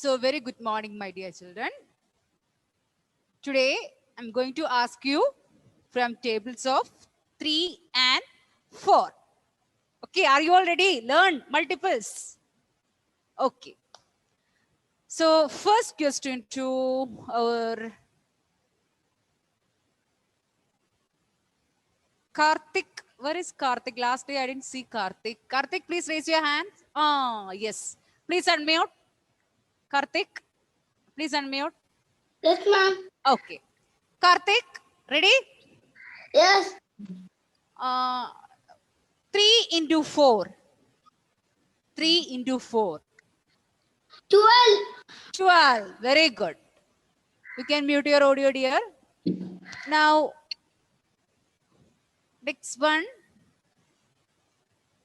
So very good morning, my dear children. Today, I'm going to ask you from tables of 3 and 4. Okay, are you all ready? Learn multiples. Okay. So first question to our Karthik. Where is Karthik? Last day I didn't see Karthik. Karthik, please raise your hand. Ah, yes. Please unmute. Karthik, please unmute. Yes, ma'am. Okay. Karthik, ready? Yes. 3 into 4. 3 into 4. 12. 12. Very good. You can mute your audio, dear. Now, next one.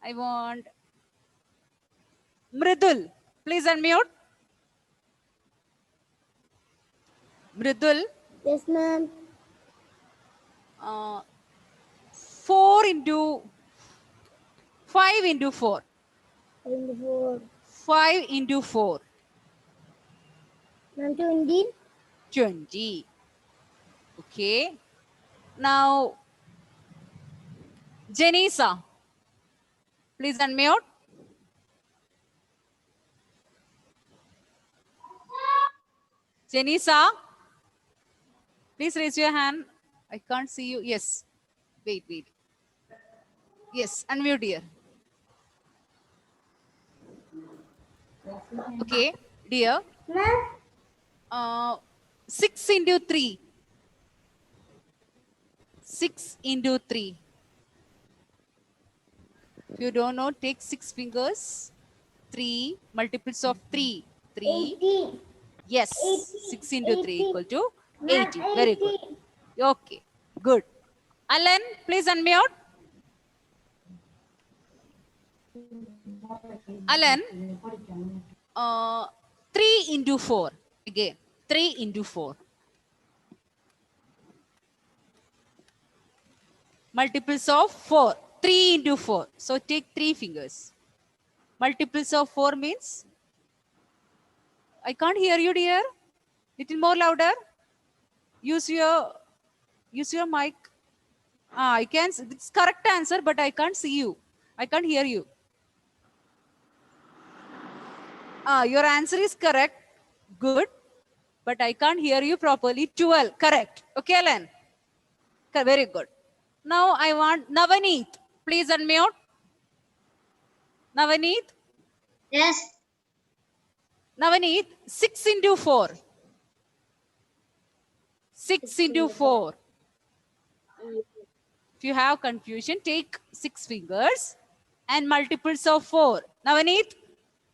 I want Mridul. Please unmute. Mridul. Yes, ma'am. 4 into 5 into 4. 24. 5 into 4. Ma'am, 20. 20. Okay. Now, Janisa. Please unmute. Janisa. Please raise your hand. I can't see you. Yes. Wait. Yes. Unmute, dear. Okay. Dear. Ma'am. 6 into 3. 6 into 3. If you don't know, take 6 fingers. 3 multiples of 3. 3. 80. Yes. 80. 6 into 3 80. equal to Ma'am, 80. Very good. 80. Okay. Good. Alan, please unmute. Alan, 3 into 4. Again. 3 into 4. Multiples of 4. 3 into 4. So take 3 fingers. Multiples of 4 means? I can't hear you, dear. Little more louder. Use your mic. I can. It's correct answer, but I can't see you. I can't hear you. Your answer is correct. Good. But I can't hear you properly. 12. Correct. Okay, Alan. Very good. Now I want Navaneet. Please unmute. Navaneet. Yes. Navaneet. 6 into 4. 6 into 4. If you have confusion, take 6 fingers and multiples of 4. Navaneet.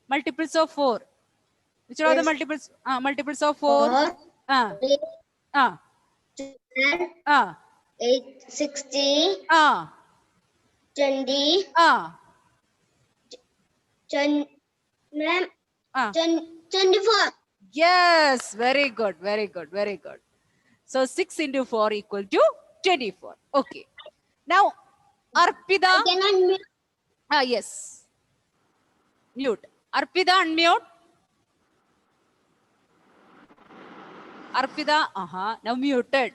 Multiples of 4. Which are the Yes. multiples? Multiples of 4. 4. Uh, 3. uh, 12. uh, 8. 60. uh, 20. uh, 20. Ma'am. uh. 24. Yes, very good, very good, very good. So 6 into 4 equal to 24. Okay. Now, Arpida. I cannot mute. Yes. Mute. Arpida, unmute. Arpida, now muted.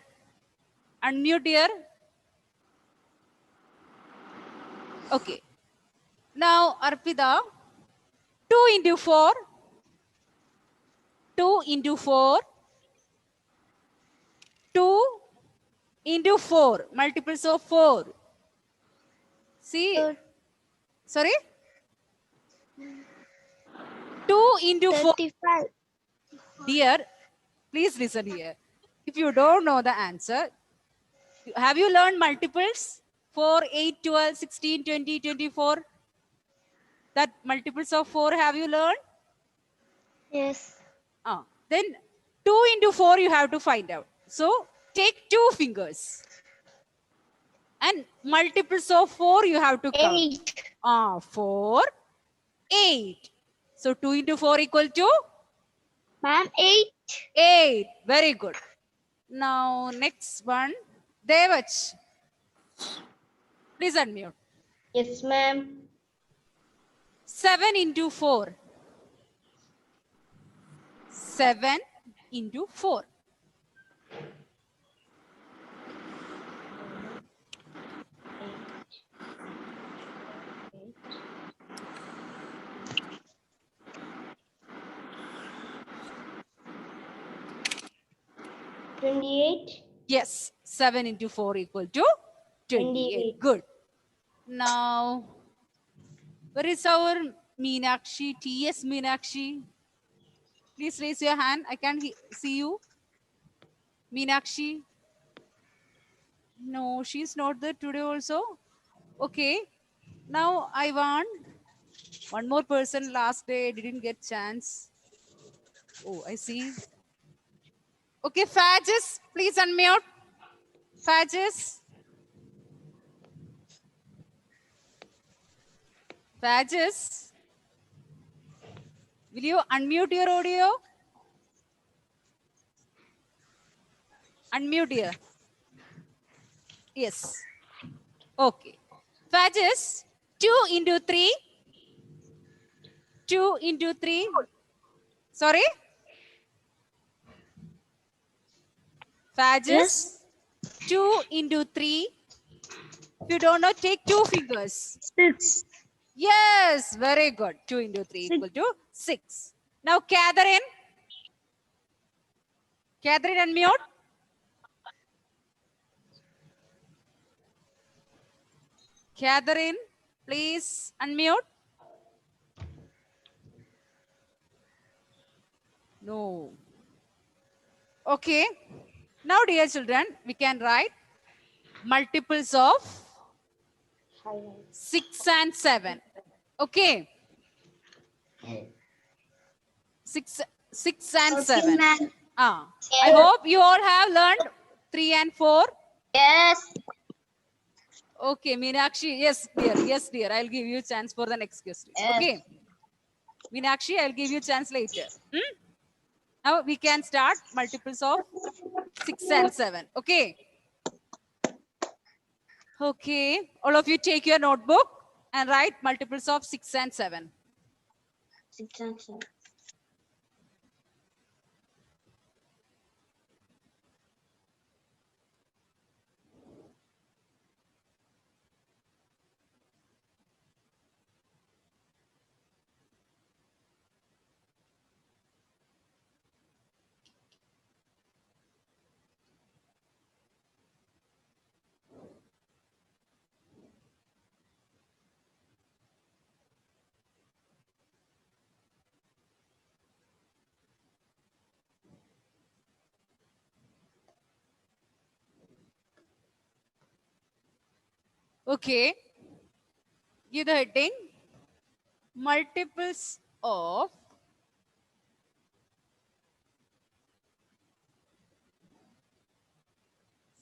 Unmute, dear. Okay. Now, Arpida, 2 into 4. 2 into 4. 2 into 4. Multiples of 4. See? Sorry? 2 into 4. 35. Dear, please listen here. If you don't know the answer, have you learned multiples? 4, 8, 12, 16, 20, 24. That multiples of 4 have you learned? Yes. Then 2 into 4 you have to find out. So take 2 fingers. And multiples of 4 you have to count. 8. 4, 8. So 2 into 4 equal to? Ma'am, 8. 8. Very good. Now next one. Devach. Please unmute. Yes, ma'am. 7 into 4. 7 into 4. Yes, 7 into 4 equal to 28. Good. Now, where is our Meenakshi? T.S. Meenakshi? Please raise your hand. I can't see you. Meenakshi? No, she's not there today also. Okay. Now I want one more person. Last day didn't get chance. Oh, I see. Okay, Fajis, please unmute. Fajis. Fajis. Will you unmute your audio? Unmute here. Yes. Okay. Fajis, 2 into 3. 2 into 3. Sorry? Fajis, Yes. 2 into 3. If you don't know, take 2 fingers. 6. Yes, very good. 2 into 3 equal to 6. Now, Catherine. Catherine, unmute. Catherine, please unmute. No. Okay. Now, dear children, we can write multiples of 6 and 7. Okay. 6 and 7. Ma'am. I hope you all have learned 3 and 4. Yes. Okay, Meenakshi. Yes, dear. Yes, dear. I'll give you a chance for the next question. Yes. Okay. Meenakshi, I'll give you a chance later. Now we can start multiples of 6 and 7. Okay. Okay. All of you take your notebook and write multiples of 6 and 7. 6 and 7. Okay. Give the heading. Multiples of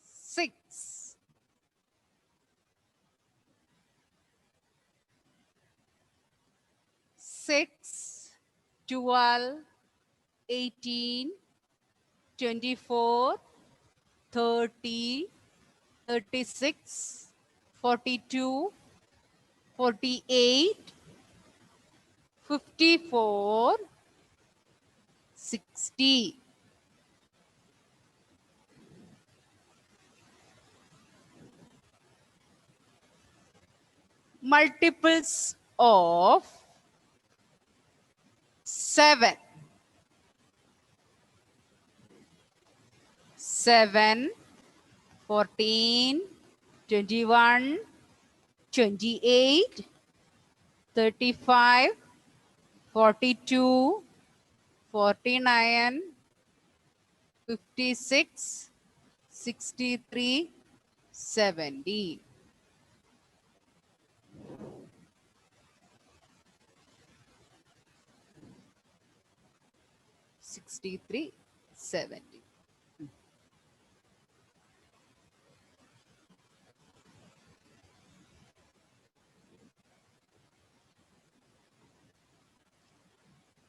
6. 6, 12, 18, 24, 30, 36, 42, 48, 54, 60. Multiples of 7. 7, 14, 21, 28, 35, 42, 49, 56, 63, 70. 63, 70.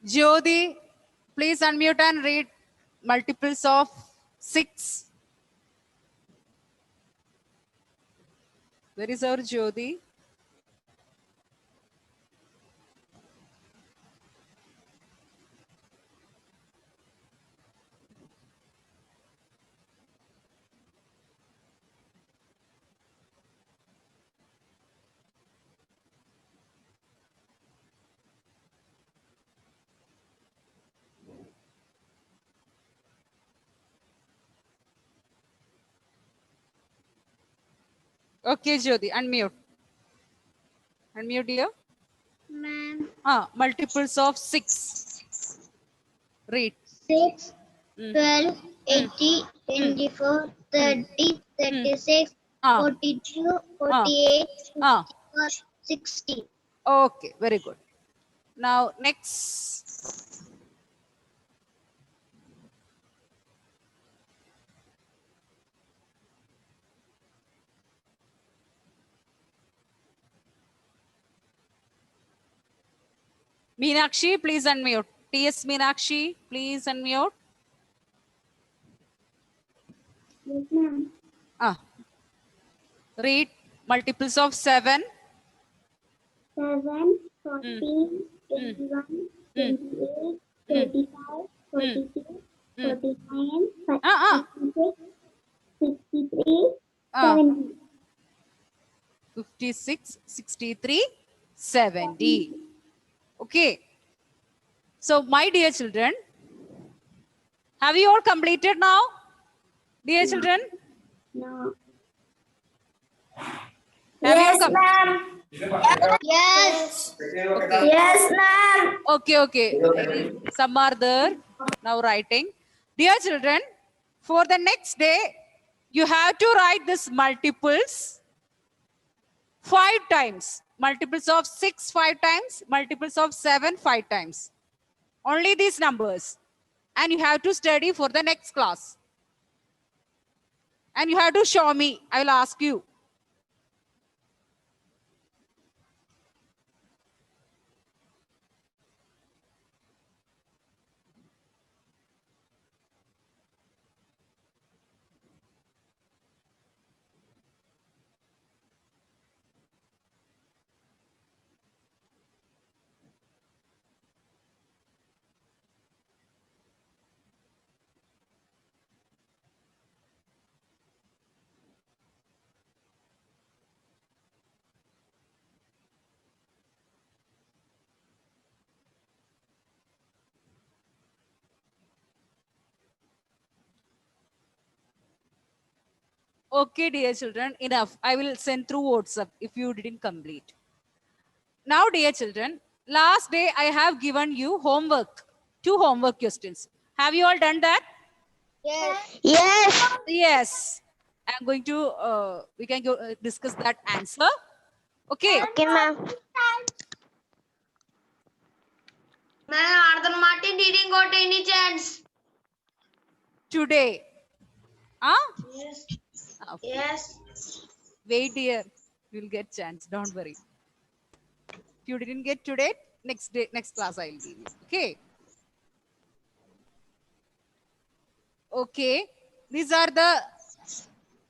Jyoti, please unmute and read multiples of 6. Where is our Jyoti? Okay, Jyoti, unmute. Unmute, dear. Ma'am. Multiples of 6. Read. 6, Mm. 12, 80, Mm. 24, 30, 36, Ah. 42, 48, Ah. 54, 60. Okay, very good. Now, next. Meenakshi, please unmute. T.S. Meenakshi, please unmute. Yes, ma'am. Read multiples of 7. 7, 14, Mm. 21, Mm. 28, Mm. 35, Mm. 42, Mm. 49, Ah. 56, 63, Ah. 70. 56, 63, 70. Okay. So, my dear children, have you all completed now? Dear children, No. have you all Yes, ma'am. Yes. Okay. Yes, ma'am. Okay. Some are there now writing. Dear children, for the next day, you have to write this multiples 5 times. Multiples of 6 5 times. Multiples of 7 5 times. Only these numbers. And you have to study for the next class. And you have to show me. I will ask you. Okay, dear children, enough. I will send through WhatsApp if you didn't complete. Now, dear children, last day I have given you homework, 2 homework questions. Have you all done that? Yes. Yes. Yes. I'm going to, we can go, discuss that answer. Okay. Okay, ma'am. Ma'am, Arthur Martin didn't got any chance. Today. Huh? Yes. Okay. Yes. Wait, dear. You'll get chance. Don't worry. If you didn't get today, next day, next class I'll give you. Okay. Okay. These are the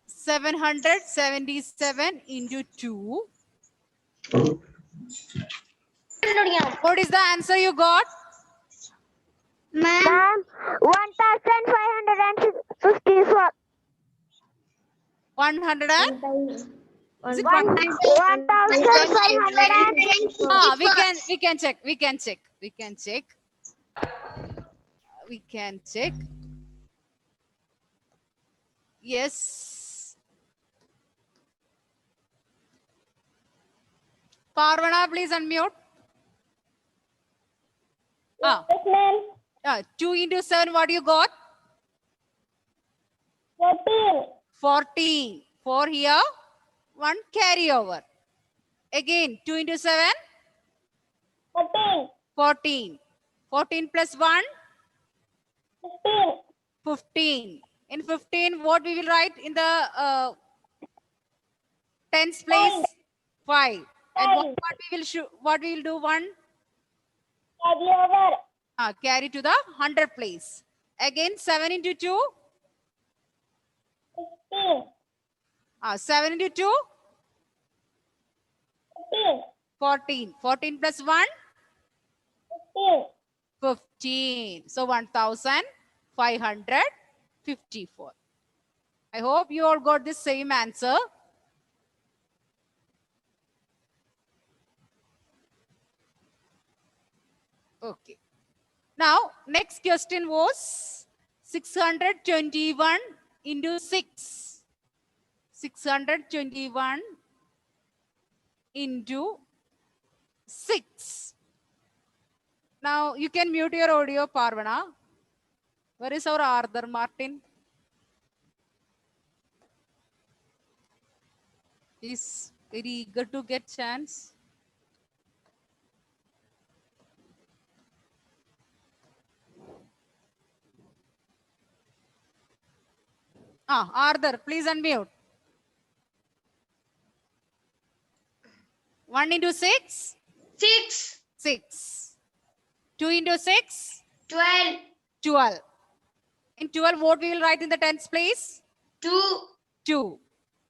777 into 2. What is the answer you got? Ma'am, 1554. 100 and? Is it 1554. we can check. We can check. Yes. Parvana, please unmute. 2 into 7, what you got? 14. 4 here, 1 carry over. Again, 2 into 7? 14. 14 plus 1? 15. In 15, what we will write in the tens place? 5. And what we will do? 1? Carry to the 100 place. Again, 7 into 2? 7 into 2? 14. 14 plus 1? 15. So 1554. I hope you all got the same answer. Okay. Now, next question was 621 into 6. 621 into 6. Now you can mute your audio, Parvana. Where is our Arthur Martin? He's very eager to get chance. Arthur, please unmute. 1 into 6? 6. 6. 2 into 6? 12. 12. In 12, what we will write in the tens place? 2. 2.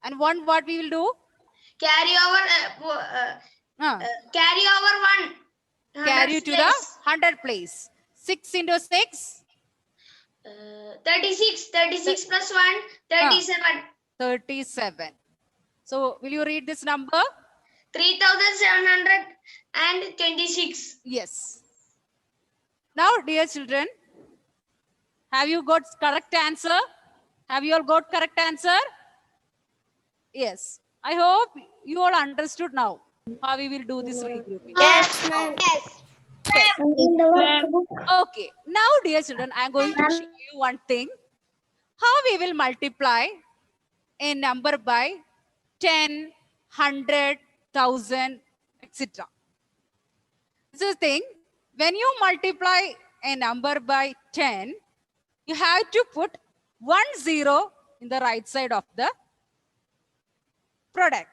And 1, what we will do? Carry over. Carry over 1. Carry to the 100 place. 6 into 6? 36. 36 plus 1. 37. 37. So, will you read this number? 3726. Yes. Now, dear children, have you got correct answer? Have you all got correct answer? Yes. I hope you all understood now how we will do this regrouping. Yes, ma'am. Yes. Okay. Now, dear children, I am going to show you one thing. How we will multiply a number by 10, 100, 1,000, etc. This is the thing. When you multiply a number by 10, you have to put 1 0 in the right side of the product.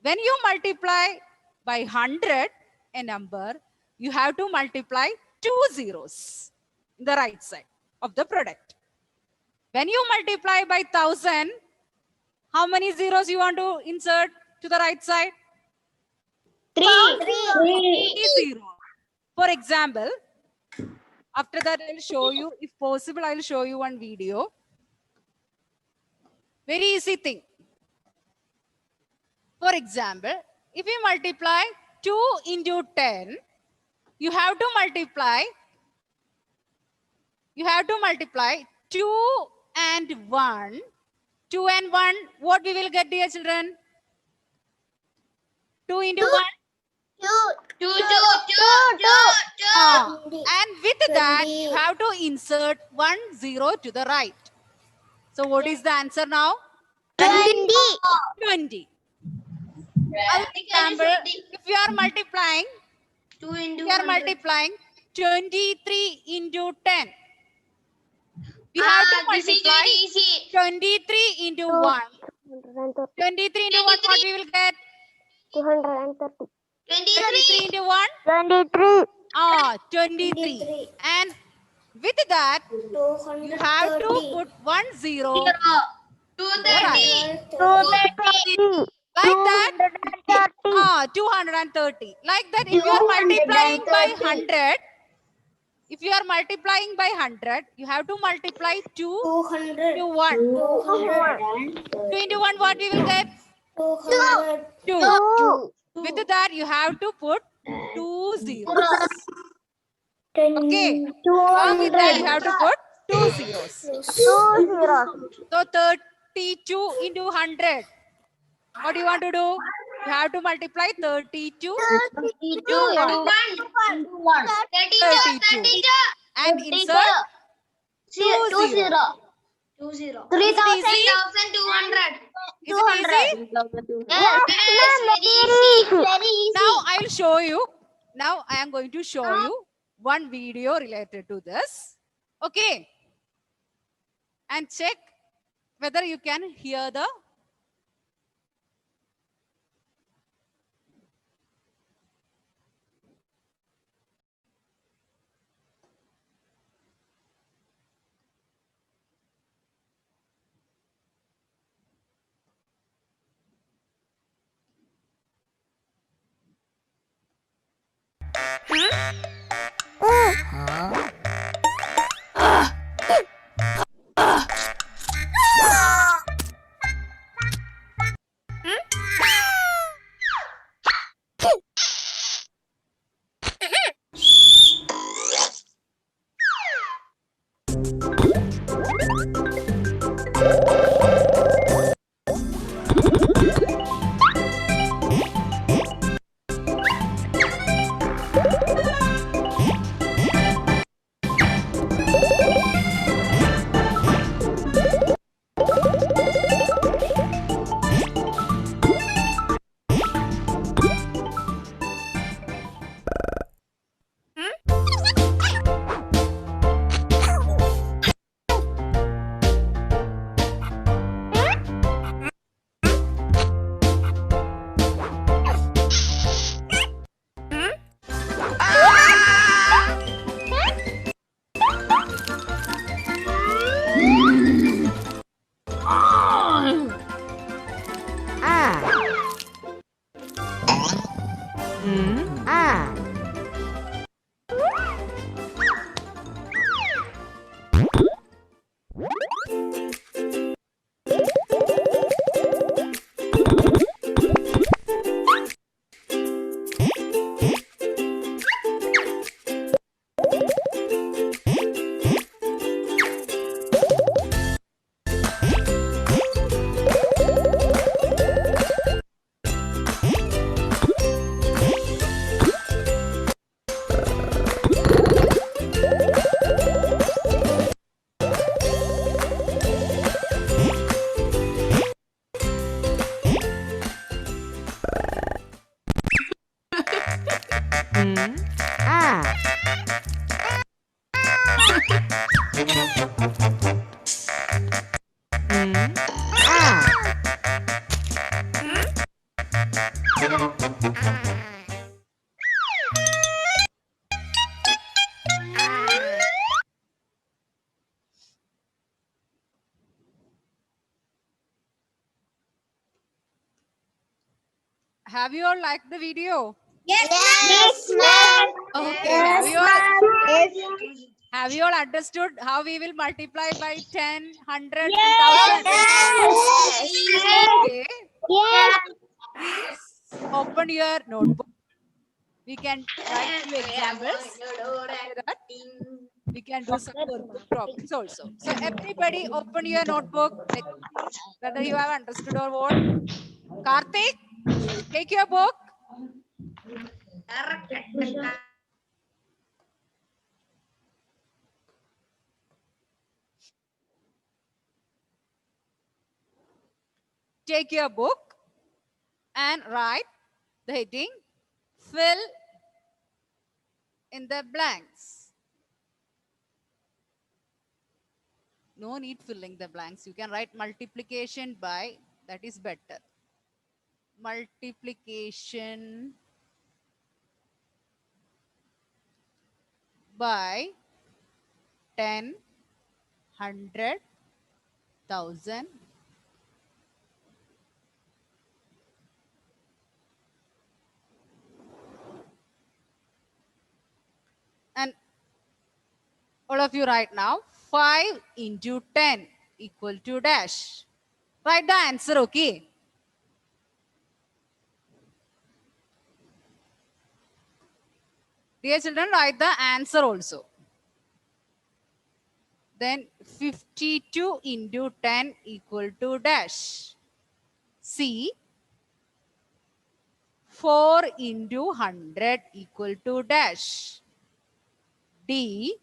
When you multiply by 100 a number, you have to multiply 2 zeros in the right side of the product. When you multiply by 1,000, how many zeros you want to insert to the right side? 3. 3 zeros. For example, after that I will show you, if possible, I will show you one video. Very easy thing. For example, if you multiply 2 into 10, you have to multiply 2 and 1. 2 and 1, what we will get, dear children? 2 into 1? 2. And with that, you have to insert 1 0 to the right. So what is the answer now? 20. For example, if you are multiplying, 23 into 10. We have to multiply 23 into 1. 23 into 1, what we will get? 230. 23 into 1? 23. 23. And with that, you have to put 1 0. 230. Like that? 230. Like that, if you are multiplying by 100, you have to multiply 2 into 1. 2 into 1, what we will get? 2. With that, you have to put 2 zeros. Okay. Now with that, you have to put 2 zeros. So 32 into 100. What do you want to do? You have to multiply 32 into 1. 32. And insert 2 zeros. 3,200. Is it easy? Yes, very easy. Now I will show you. Now I am going to show you one video related to this. Okay. And check whether you can hear the. Have you all liked the video? Yes, ma'am. Okay. Have you all understood how we will multiply by 10, 100 and 1000? Okay. Please open your notebook. We can write few examples. After that, we can do some workbook problems also. So everybody open your notebook. Let me see whether you have understood or what. Karthik, take your book. Take your book and write the heading, fill in the blanks. No need filling the blanks. You can write multiplication by, that is better. Multiplication by 10, 100, 1000. And all of you write now, 5 into 10 equal to dash. Write the answer, okay? Dear children, write the answer also. Then 52 into 10 equal to dash. C, 4 into 100 equal to dash. D,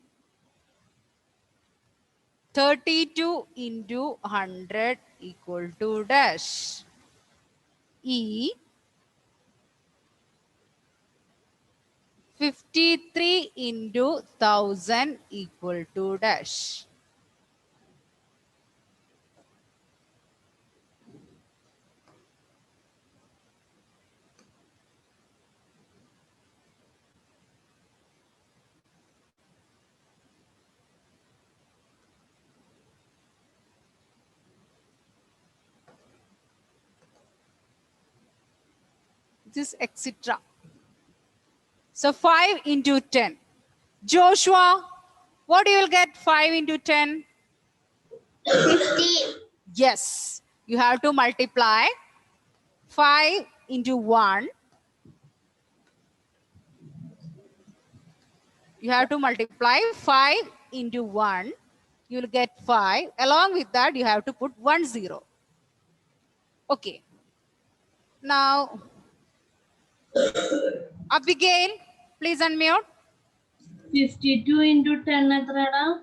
32 into 100 equal to dash. E, 53 into 1000 equal to dash. This etc. So 5 into 10. Joshua, what you will get 5 into 10? 50. Yes, you have to multiply 5 into 1. You have to multiply 5 into 1. You will get 5. Along with that, you have to put 1 0. Okay. Now, Abigail, please unmute. 52 into 10 etrada?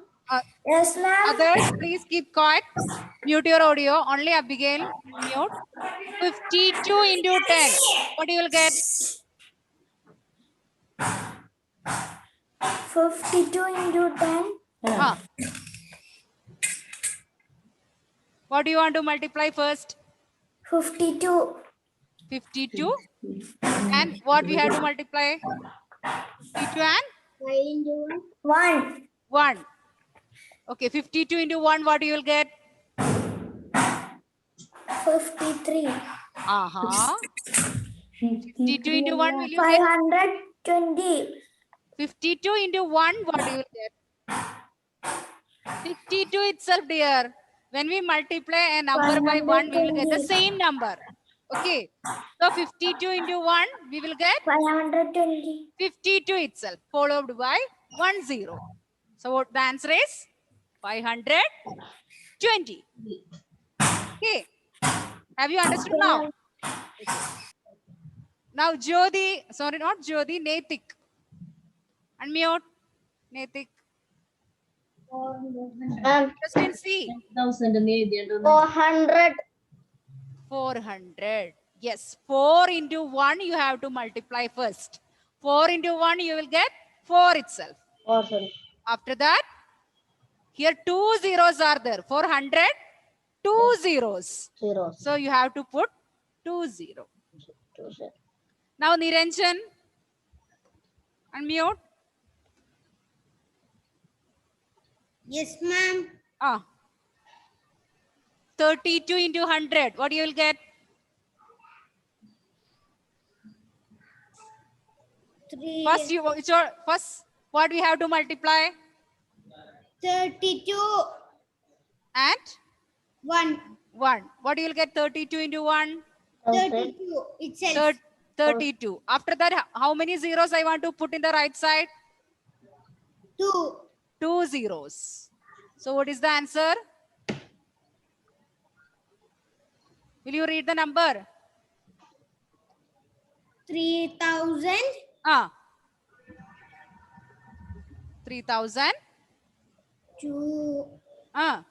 Yes, ma'am. Others, please keep quiet. Mute your audio. Only Abigail, mute. 52 into 10. What you will get? 52 into 10. Ah. What do you want to multiply first? 52. 52. And what we have to multiply? 52 and 5 into 1. 1. Okay, 52 into 1, what you will get? 53. Uh-huh. 52 into 1 will you get? 520. 52 into 1, what you will get? 52 itself, dear. When we multiply a number by 1, we will get the 520. same number. Okay. So 52 into 1, we will get 520. 52 itself, followed by 1 0. So what the answer is? 520. Okay. Have you understood now? Now Jyoti, sorry, not Jyoti, Netik. Unmute. Netik. Question C. 1000 എന്ന് എഴുതിയിട്ടുണ്ട് 400. 400. Yes, 4 into 1 you have to multiply first. 4 into 1 you will get 4 itself. After that, here 2 zeros are there. 400, 2 zeros. So you have to put 2 0. Now Niranjan, unmute. Yes, ma'am. 32 into 100. What you will get? 3. First, what we have to multiply? 32. And 1. 1. What you will get 32 into 1? 32 itself. 32. After that, how many zeros I want to put in the right side? 2. 2 zeros. So what is the answer? Will you read the number? 3000. 3000. 200.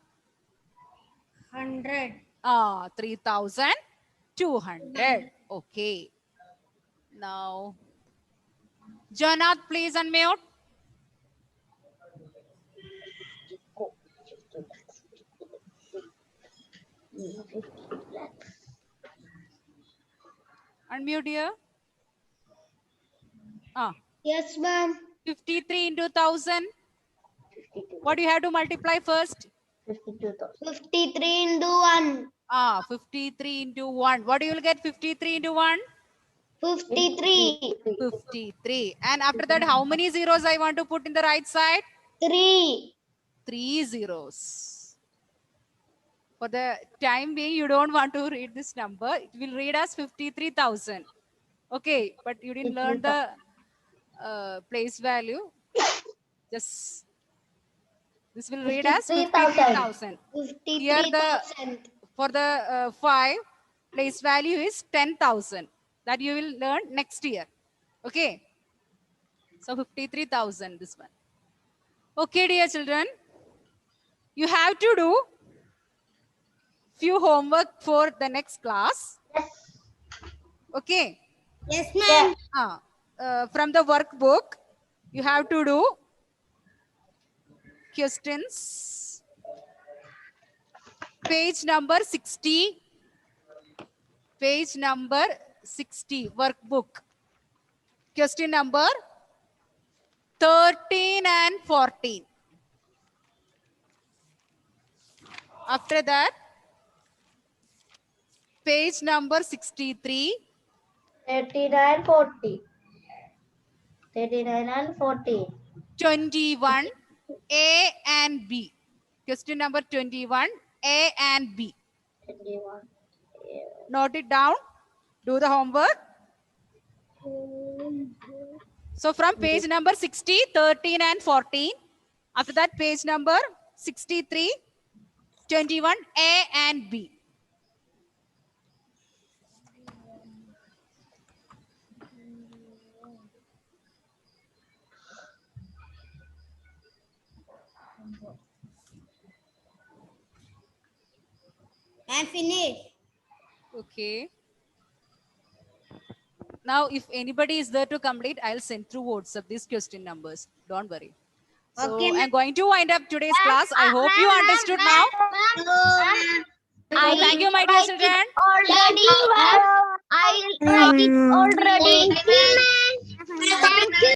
3200. Okay. Now, Janath, please unmute. Unmute here. Yes, ma'am. 53 into 1000. What do you have to multiply first? 53 into 1. 53 into 1. What do you will get 53 into 1? 53. 53. And after that, how many zeros I want to put in the right side? 3. 3 zeros. For the time being, you don't want to read this number. It will read as 53,000. Okay, but you didn't learn the place value. Just this will read as 53,000. Here the 53,000. for the 5 place value is 10,000. That you will learn next year. Okay. So 53,000 this one. Okay, dear children. You have to do few homework for the next class. Okay. Yes, ma'am. From the workbook, you have to do questions. Page number 60. Page number 60, workbook. Question number 13 and 14. After that, page number 63. 39, 40. 39 and 40. 21, A and B. Question number 21, A and B. 21. Note it down. Do the homework. So from page number 60, 13 and 14. After that, page number 63, 21, A and B. I'm finished. Okay. Now, if anybody is there to complete, I'll send through WhatsApp these question numbers. Don't worry. So, Okay, ma'am. I'm going to wind up today's class. I hope you understood now. So, thank you, my dear children. Already. I write it already. Thank you.